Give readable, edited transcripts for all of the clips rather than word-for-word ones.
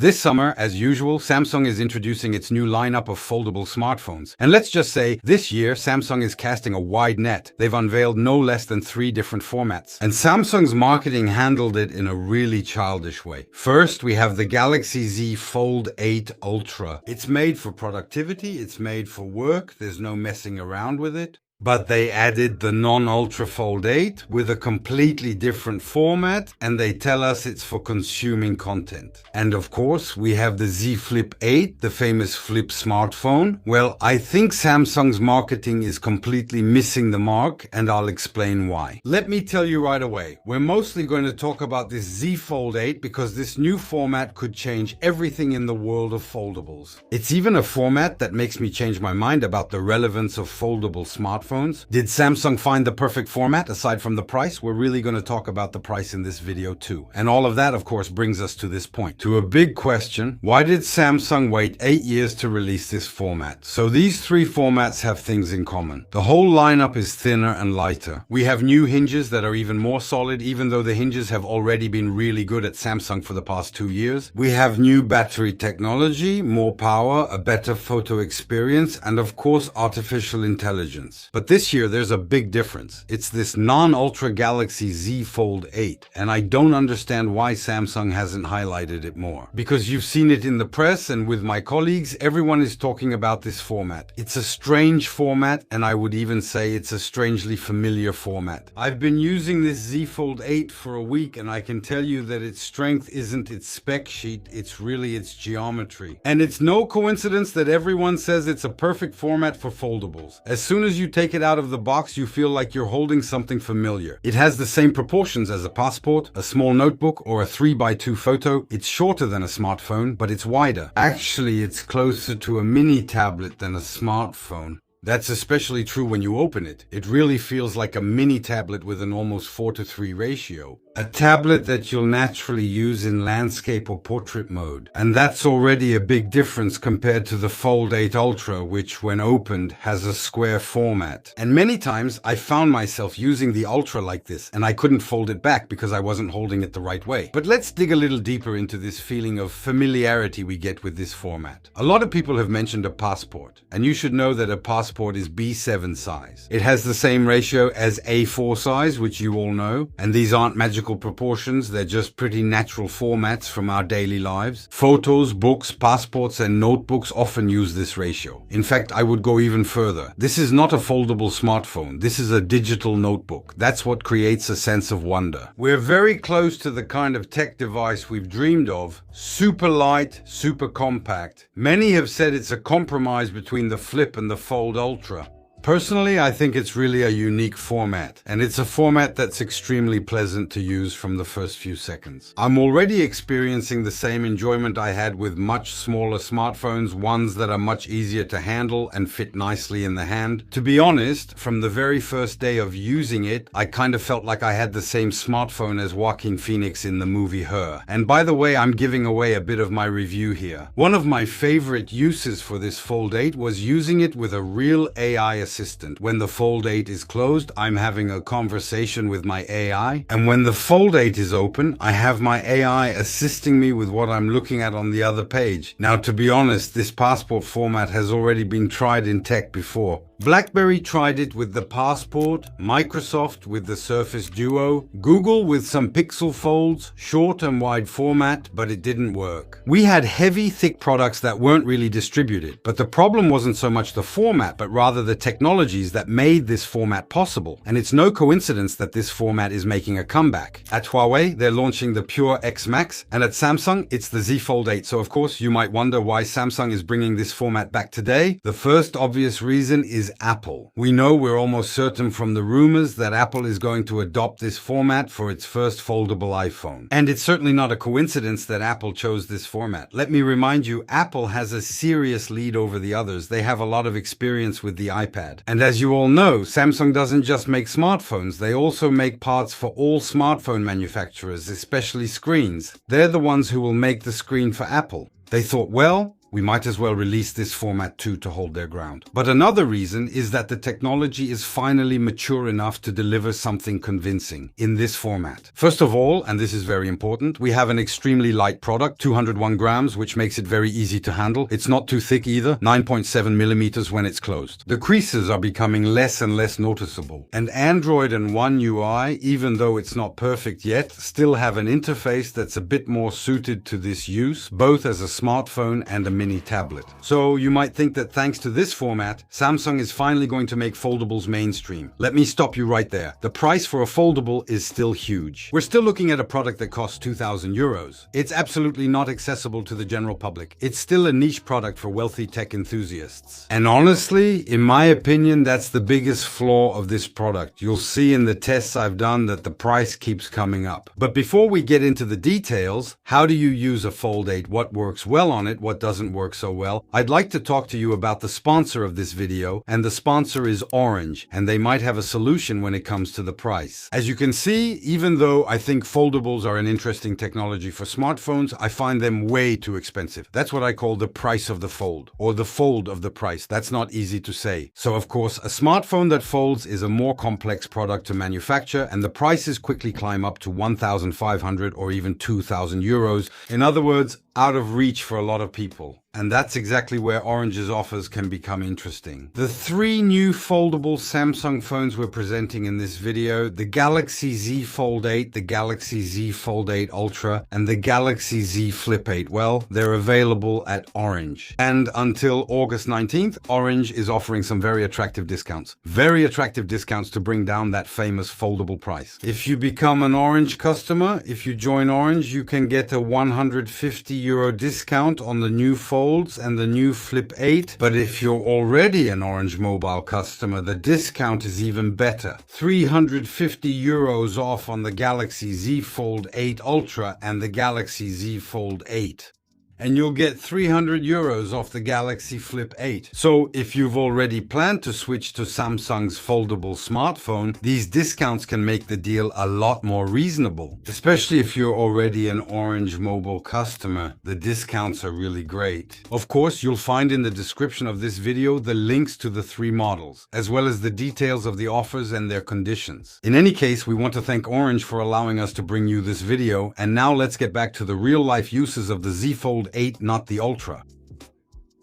This summer, as usual, Samsung is introducing its new lineup of foldable smartphones. And let's just say, this year, Samsung is casting a wide net. They've unveiled no less than 3 different formats. And Samsung's marketing handled it in a really childish way. First, we have the Galaxy Z Fold 8 Ultra. It's made for productivity, it's made for work, there's no messing around with it. But they added the non-Ultra Fold 8 with a completely different format, and they tell us it's for consuming content. And of course, we have the Z Flip 8, the famous flip smartphone. Well, I think Samsung's marketing is completely missing the mark, and I'll explain why. Let me tell you right away, we're mostly going to talk about this Z Fold 8 because this new format could change everything in the world of foldables. It's even a format that makes me change my mind about the relevance of foldable smartphones. Did Samsung find the perfect format aside from the price? We're really going to talk about the price in this video too. And all of that, of course, brings us to this point. To a big question, why did Samsung wait 8 years to release this format? So these 3 formats have things in common. The whole lineup is thinner and lighter. We have new hinges that are even more solid, even though the hinges have already been really good at Samsung for the past 2 years. We have new battery technology, more power, a better photo experience, and of course, artificial intelligence. But this year, there's a big difference. It's this non-Ultra Galaxy Z Fold 8, and I don't understand why Samsung hasn't highlighted it more. Because you've seen it in the press, and with my colleagues, everyone is talking about this format. It's a strange format, and I would even say it's a strangely familiar format. I've been using this Z Fold 8 for a week, and I can tell you that its strength isn't its spec sheet, it's really its geometry. And it's no coincidence that everyone says it's a perfect format for foldables. As soon as you take it out of the box, you feel like you're holding something familiar. It has the same proportions as a passport, a small notebook, or a 3x2 photo. It's shorter than a smartphone, but it's wider. Actually, it's closer to a mini tablet than a smartphone. That's especially true when you open it. It really feels like a mini tablet with an almost 4:3 ratio. A tablet that you'll naturally use in landscape or portrait mode. And that's already a big difference compared to the Fold 8 Ultra, which when opened has a square format. And many times I found myself using the Ultra like this, and I couldn't fold it back because I wasn't holding it the right way. But let's dig a little deeper into this feeling of familiarity we get with this format. A lot of people have mentioned a passport, and you should know that a passport is B7 size. It has the same ratio as A4 size, which you all know, and these aren't magical proportions, they're just pretty natural formats from our daily lives. Photos, books, passports, and notebooks often use this ratio. In fact, I would go even further. This is not a foldable smartphone, this is a digital notebook. That's what creates a sense of wonder. We're very close to the kind of tech device we've dreamed of. Super light, super compact. Many have said it's a compromise between the Flip and the Fold Ultra. Personally, I think it's really a unique format, and it's a format that's extremely pleasant to use from the first few seconds. I'm already experiencing the same enjoyment I had with much smaller smartphones, ones that are much easier to handle and fit nicely in the hand. To be honest, from the very first day of using it, I kind of felt like I had the same smartphone as Joaquin Phoenix in the movie Her. And by the way, I'm giving away a bit of my review here. One of my favorite uses for this Fold 8 was using it with a real AI assistant. When the Fold 8 is closed, I'm having a conversation with my AI, and when the Fold 8 is open, I have my AI assisting me with what I'm looking at on the other page. Now, to be honest, this passport format has already been tried in tech before. BlackBerry tried it with the Passport, Microsoft with the Surface Duo, Google with some Pixel Folds, short and wide format, but it didn't work. We had heavy, thick products that weren't really distributed, but the problem wasn't so much the format, but rather the technologies that made this format possible. And it's no coincidence that this format is making a comeback. At Huawei, they're launching the Pure X Max, and at Samsung, it's the Z Fold 8. So of course, you might wonder why Samsung is bringing this format back today. The first obvious reason is Apple. We know we're almost certain from the rumors that Apple is going to adopt this format for its first foldable iPhone. And it's certainly not a coincidence that Apple chose this format. Let me remind you, Apple has a serious lead over the others. They have a lot of experience with the iPad. And as you all know, Samsung doesn't just make smartphones, they also make parts for all smartphone manufacturers, especially screens. They're the ones who will make the screen for Apple. They thought, well, We might as well release this format too to hold their ground. But another reason is that the technology is finally mature enough to deliver something convincing in this format. First of all, and this is very important, we have an extremely light product, 201 grams, which makes it very easy to handle. It's not too thick either, 9.7 millimeters when it's closed. The creases are becoming less and less noticeable. And Android and One UI, even though it's not perfect yet, still have an interface that's a bit more suited to this use, both as a smartphone and a mini tablet. So you might think that thanks to this format, Samsung is finally going to make foldables mainstream. Let me stop you right there. The price for a foldable is still huge. We're still looking at a product that costs 2,000 euros. It's absolutely not accessible to the general public. It's still a niche product for wealthy tech enthusiasts. And honestly, in my opinion, that's the biggest flaw of this product. You'll see in the tests I've done that the price keeps coming up. But before we get into the details, how do you use a Fold 8? What works well on it? What doesn't work so well? I'd like to talk to you about the sponsor of this video, and the sponsor is Orange, and they might have a solution when it comes to the price. As you can see, even though I think foldables are an interesting technology for smartphones, I find them way too expensive. That's what I call the price of the fold, or the fold of the price. That's not easy to say. So of course, a smartphone that folds is a more complex product to manufacture, and the prices quickly climb up to 1,500 or even 2,000 euros. In other words, out of reach for a lot of people. And that's exactly where Orange's offers can become interesting. The three new foldable Samsung phones we're presenting in this video, the Galaxy Z Fold 8, the Galaxy Z Fold 8 Ultra, and the Galaxy Z Flip 8, well, they're available at Orange. And until August 19th, Orange is offering some very attractive discounts. Very attractive discounts to bring down that famous foldable price. If you become an Orange customer, if you join Orange, you can get a 150 euro discount on the new Folds and the new Flip 8. But if you're already an Orange Mobile customer, the discount is even better. 350 euros off on the Galaxy Z Fold 8 Ultra and the Galaxy Z Fold 8. And you'll get 300 euros off the Galaxy Flip 8. So if you've already planned to switch to Samsung's foldable smartphone, these discounts can make the deal a lot more reasonable. Especially if you're already an Orange Mobile customer, the discounts are really great. Of course, you'll find in the description of this video the links to the three models, as well as the details of the offers and their conditions. In any case, we want to thank Orange for allowing us to bring you this video, and now let's get back to the real-life uses of the Z Fold 8, not the Ultra.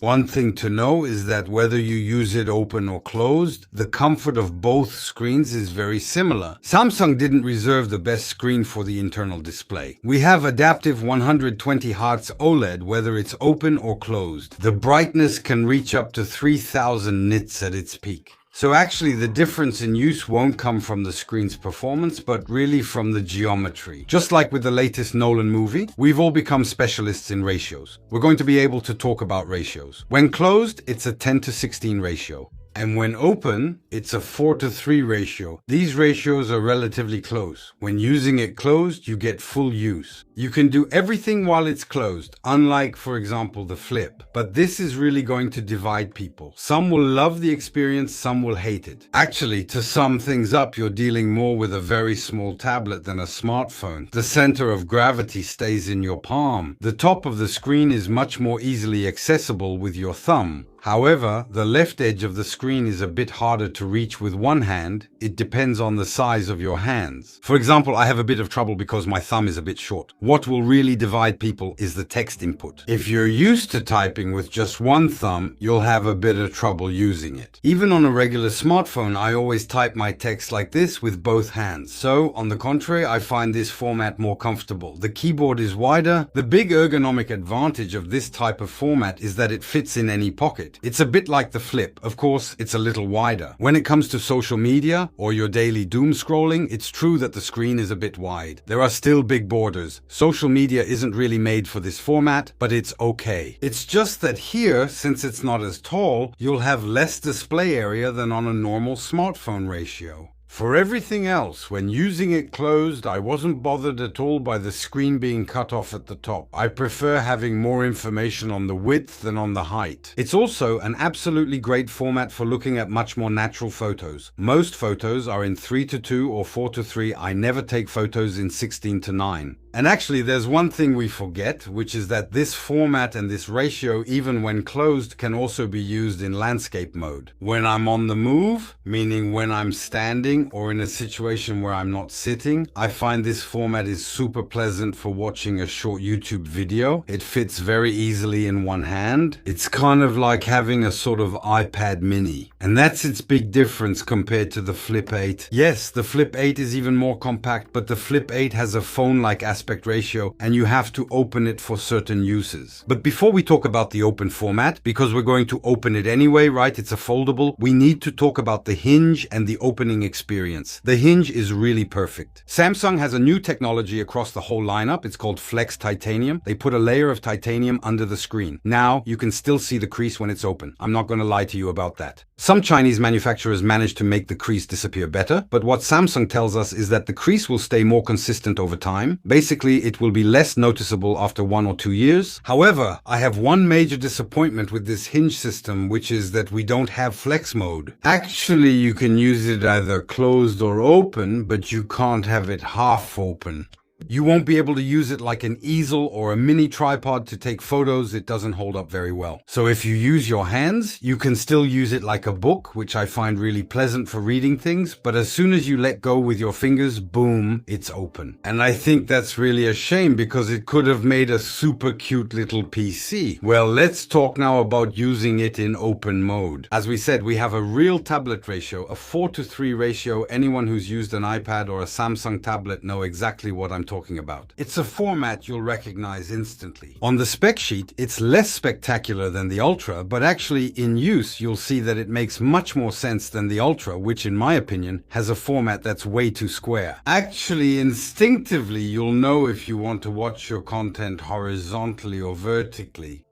One thing to know is that whether you use it open or closed, the comfort of both screens is very similar. Samsung didn't reserve the best screen for the internal display. We have adaptive 120 Hz OLED whether it's open or closed. The brightness can reach up to 3000 nits at its peak. So actually the difference in use won't come from the screen's performance, but really from the geometry. Just like with the latest Nolan movie, we've all become specialists in ratios. We're going to be able to talk about ratios. When closed, it's a 10:16 ratio. And when open, it's a 4:3 ratio. These ratios are relatively close. When using it closed, you get full use. You can do everything while it's closed, unlike, for example, the Flip. But this is really going to divide people. Some will love the experience, some will hate it. Actually, to sum things up, you're dealing more with a very small tablet than a smartphone. The center of gravity stays in your palm. The top of the screen is much more easily accessible with your thumb. However, the left edge of the screen is a bit harder to reach with one hand. It depends on the size of your hands. For example, I have a bit of trouble because my thumb is a bit short. What will really divide people is the text input. If you're used to typing with just one thumb, you'll have a bit of trouble using it. Even on a regular smartphone, I always type my text like this with both hands. So, on the contrary, I find this format more comfortable. The keyboard is wider. The big ergonomic advantage of this type of format is that it fits in any pocket. It's a bit like the Flip. Of course, it's a little wider. When it comes to social media or your daily doom scrolling, it's true that the screen is a bit wide. There are still big borders. Social media isn't really made for this format, but it's okay. It's just that here, since it's not as tall, you'll have less display area than on a normal smartphone ratio. For everything else, when using it closed, I wasn't bothered at all by the screen being cut off at the top. I prefer having more information on the width than on the height. It's also an absolutely great format for looking at much more natural photos. Most photos are in 3:2 or 4:3. I never take photos in 16:9. And actually, there's one thing we forget, which is that this format and this ratio, even when closed, can also be used in landscape mode. When I'm on the move, meaning when I'm standing or in a situation where I'm not sitting, I find this format is super pleasant for watching a short YouTube video. It fits very easily in one hand. It's kind of like having a sort of iPad mini. And that's its big difference compared to the Flip 8. Yes, the Flip 8 is even more compact, but the Flip 8 has a phone-like aspect ratio and you have to open it for certain uses. But before we talk about the open format, because we're going to open it anyway, right? It's a foldable. We need to talk about the hinge and the opening experience. The hinge is really perfect. Samsung has a new technology across the whole lineup. It's called Flex Titanium. They put a layer of titanium under the screen. Now you can still see the crease when it's open. I'm not going to lie to you about that. Some Chinese manufacturers managed to make the crease disappear better, but what Samsung tells us is that the crease will stay more consistent over time. Basically, it will be less noticeable after 1 or 2 years. However, I have one major disappointment with this hinge system, which is that we don't have flex mode. Actually, you can use it either closed or open, but you can't have it half open. You won't be able to use it like an easel or a mini tripod to take photos. It doesn't hold up very well. So if you use your hands, you can still use it like a book, which I find really pleasant for reading things. But as soon as you let go with your fingers, boom, it's open. And I think that's really a shame because it could have made a super cute little PC. Well, let's talk now about using it in open mode. As we said, we have a real tablet ratio, a 4:3 ratio. Anyone who's used an iPad or a Samsung tablet know exactly what I'm talking about. It's a format you'll recognize instantly. On the spec sheet, it's less spectacular than the Ultra, but actually in use, you'll see that it makes much more sense than the Ultra, which in my opinion, has a format that's way too square. Actually, instinctively, you'll know if you want to watch your content horizontally or vertically.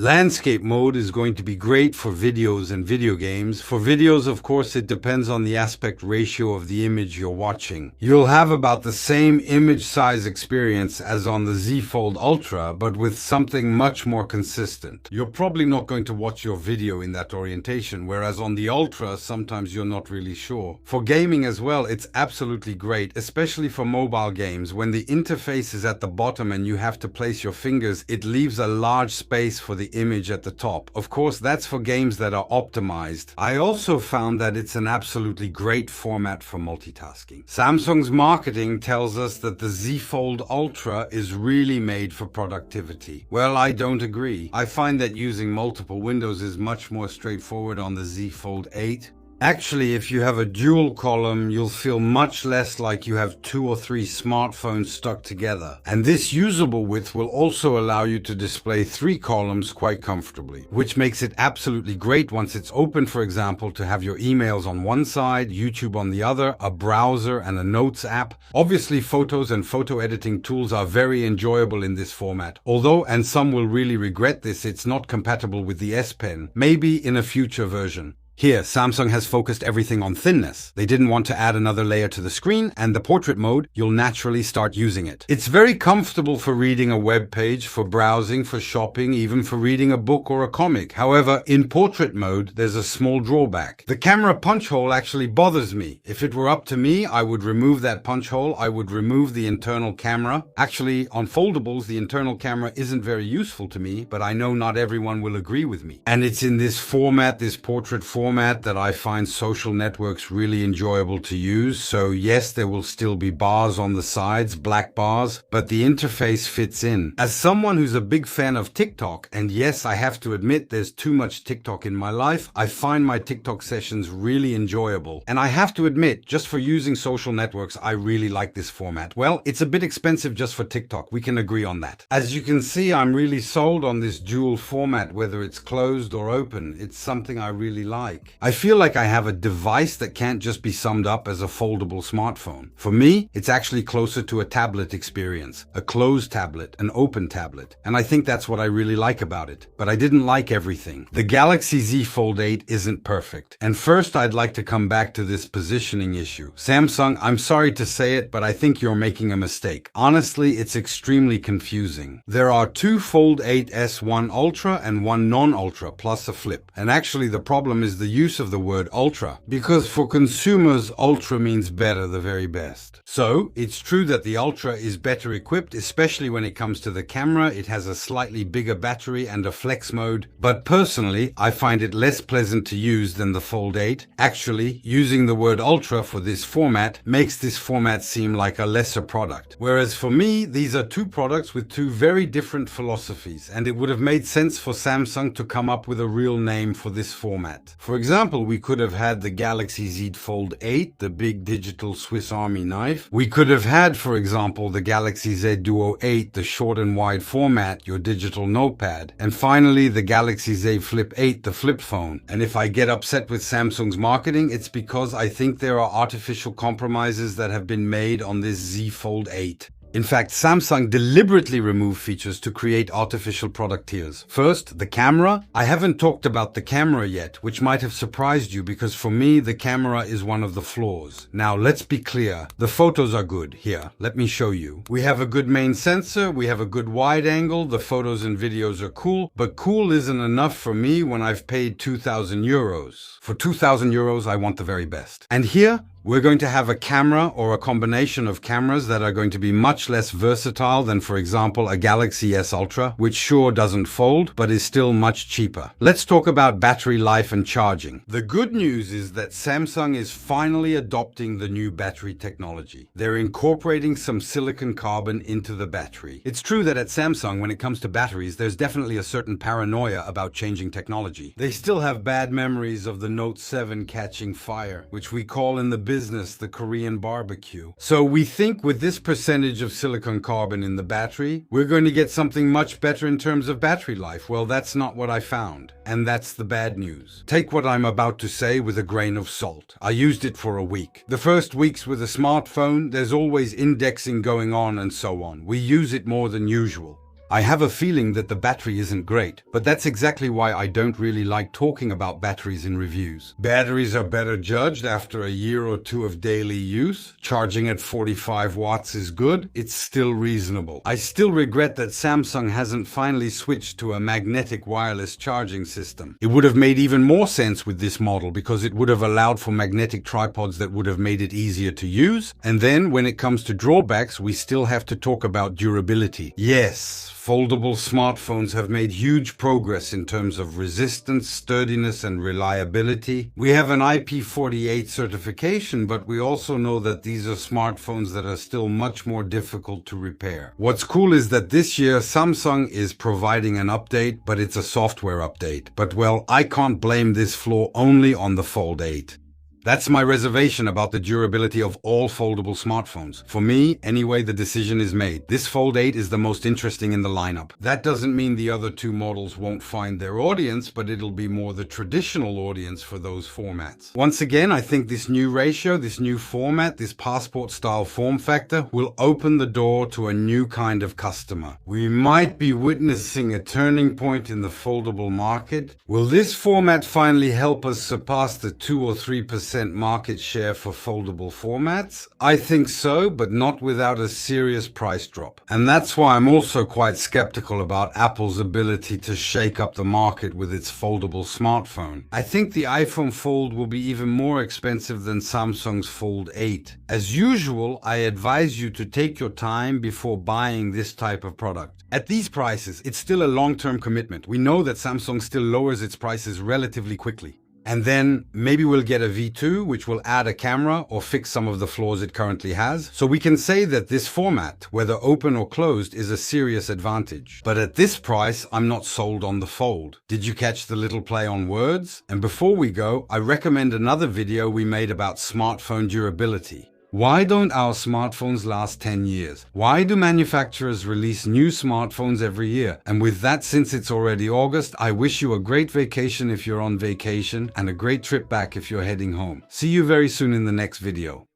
Landscape mode is going to be great for videos and video games. For videos, of course, it depends on the aspect ratio of the image you're watching. You'll have about the same image size experience as on the Z Fold Ultra, but with something much more consistent. You're probably not going to watch your video in that orientation, whereas on the Ultra, sometimes you're not really sure. For gaming as well, it's absolutely great, especially for mobile games. When the interface is at the bottom and you have to place your fingers, it leaves a large space for the image at the top. Of course, that's for games that are optimized. I also found that it's an absolutely great format for multitasking. Samsung's marketing tells us that the Z Fold Ultra is really made for productivity. Well, I don't agree. I find that using multiple windows is much more straightforward on the Z Fold 8. Actually, if you have a dual column, you'll feel much less like you have 2 or 3 smartphones stuck together. And this usable width will also allow you to display 3 columns quite comfortably, which makes it absolutely great once it's open, for example, to have your emails on one side, YouTube on the other, a browser and a notes app. Obviously, photos and photo editing tools are very enjoyable in this format. Although, and some will really regret this, it's not compatible with the S Pen, maybe in a future version. Here, Samsung has focused everything on thinness. They didn't want to add another layer to the screen, and the portrait mode, you'll naturally start using it. It's very comfortable for reading a web page, for browsing, for shopping, even for reading a book or a comic. However, in portrait mode, there's a small drawback. The camera punch hole actually bothers me. If it were up to me, I would remove that punch hole. I would remove the internal camera. Actually, on foldables, the internal camera isn't very useful to me, but I know not everyone will agree with me. And it's in this format, this portrait format, that I find social networks really enjoyable to use. So yes, there will still be bars on the sides, black bars, but the interface fits in. As someone who's a big fan of TikTok, and yes, I have to admit there's too much TikTok in my life, I find my TikTok sessions really enjoyable. And I have to admit, just for using social networks, I really like this format. Well, it's a bit expensive just for TikTok. We can agree on that. As you can see, I'm really sold on this dual format, whether it's closed or open. It's something I really like. I feel like I have a device that can't just be summed up as a foldable smartphone. For me, it's actually closer to a tablet experience, a closed tablet, an open tablet. And I think that's what I really like about it. But I didn't like everything. The Galaxy Z Fold 8 isn't perfect. And first, I'd like to come back to this positioning issue. Samsung, I'm sorry to say it, but I think you're making a mistake. Honestly, it's extremely confusing. There are 2 Fold 8s, one Ultra and one non-Ultra, plus a flip. And actually, the problem is the use of the word ultra, because for consumers, ultra means better, the very best. So, it's true that the Ultra is better equipped, especially when it comes to the camera. It has a slightly bigger battery and a flex mode, but personally, I find it less pleasant to use than the Fold 8. Actually, using the word Ultra for this format makes this format seem like a lesser product. Whereas for me, these are two products with two very different philosophies, and it would have made sense for Samsung to come up with a real name for this format. For example, we could have had the Galaxy Z Fold 8, the big digital Swiss Army knife. We could have had, for example, the Galaxy Z Duo 8, the short and wide format, your digital notepad. And finally, the Galaxy Z Flip 8, the flip phone. And if I get upset with Samsung's marketing, it's because I think there are artificial compromises that have been made on this Z Fold 8. In fact, Samsung deliberately removed features to create artificial product tiers. First, the camera. I haven't talked about the camera yet, which might have surprised you because for me, the camera is one of the flaws. Now, let's be clear. The photos are good. Here, let me show you. We have a good main sensor. We have a good wide angle. The photos and videos are cool, but cool isn't enough for me when I've paid 2,000 euros. For 2,000 euros, I want the very best. And here, we're going to have a camera or a combination of cameras that are going to be much less versatile than, for example, a Galaxy S Ultra, which sure doesn't fold, but is still much cheaper. Let's talk about battery life and charging. The good news is that Samsung is finally adopting the new battery technology. They're incorporating some silicon carbon into the battery. It's true that at Samsung, when it comes to batteries, there's definitely a certain paranoia about changing technology. They still have bad memories of the Note 7 catching fire, which we call in the business the Korean barbecue. So we think with this percentage of silicon carbon in the battery, we're going to get something much better in terms of battery life. Well, that's not what I found. And that's the bad news. Take what I'm about to say with a grain of salt. I used it for a week. The first weeks with a smartphone, there's always indexing going on and so on. We use it more than usual. I have a feeling that the battery isn't great, but that's exactly why I don't really like talking about batteries in reviews. Batteries are better judged after a year or two of daily use. Charging at 45 watts is good. It's still reasonable. I still regret that Samsung hasn't finally switched to a magnetic wireless charging system. It would have made even more sense with this model because it would have allowed for magnetic tripods that would have made it easier to use. And then when it comes to drawbacks, we still have to talk about durability. Yes, foldable smartphones have made huge progress in terms of resistance, sturdiness, and reliability. We have an IP48 certification, but we also know that these are smartphones that are still much more difficult to repair. What's cool is that this year Samsung is providing an update, but it's a software update. But well, I can't blame this flaw only on the Fold 8. That's my reservation about the durability of all foldable smartphones. For me, anyway, the decision is made. This Fold 8 is the most interesting in the lineup. That doesn't mean the other two models won't find their audience, but it'll be more the traditional audience for those formats. Once again, I think this new ratio, this new format, this passport-style form factor will open the door to a new kind of customer. We might be witnessing a turning point in the foldable market. Will this format finally help us surpass the 2 or 3% market share for foldable formats? I think so, but not without a serious price drop. And that's why I'm also quite skeptical about Apple's ability to shake up the market with its foldable smartphone. I think the iPhone Fold will be even more expensive than Samsung's Fold 8. As usual, I advise you to take your time before buying this type of product. At these prices, it's still a long-term commitment. We know that Samsung still lowers its prices relatively quickly. And then maybe we'll get a V2, which will add a camera or fix some of the flaws it currently has. So we can say that this format, whether open or closed, is a serious advantage. But at this price, I'm not sold on the Fold. Did you catch the little play on words? And before we go, I recommend another video we made about smartphone durability. Why don't our smartphones last 10 years? Why do manufacturers release new smartphones every year? And with that, since it's already August, I wish you a great vacation if you're on vacation and a great trip back if you're heading home. See you very soon in the next video.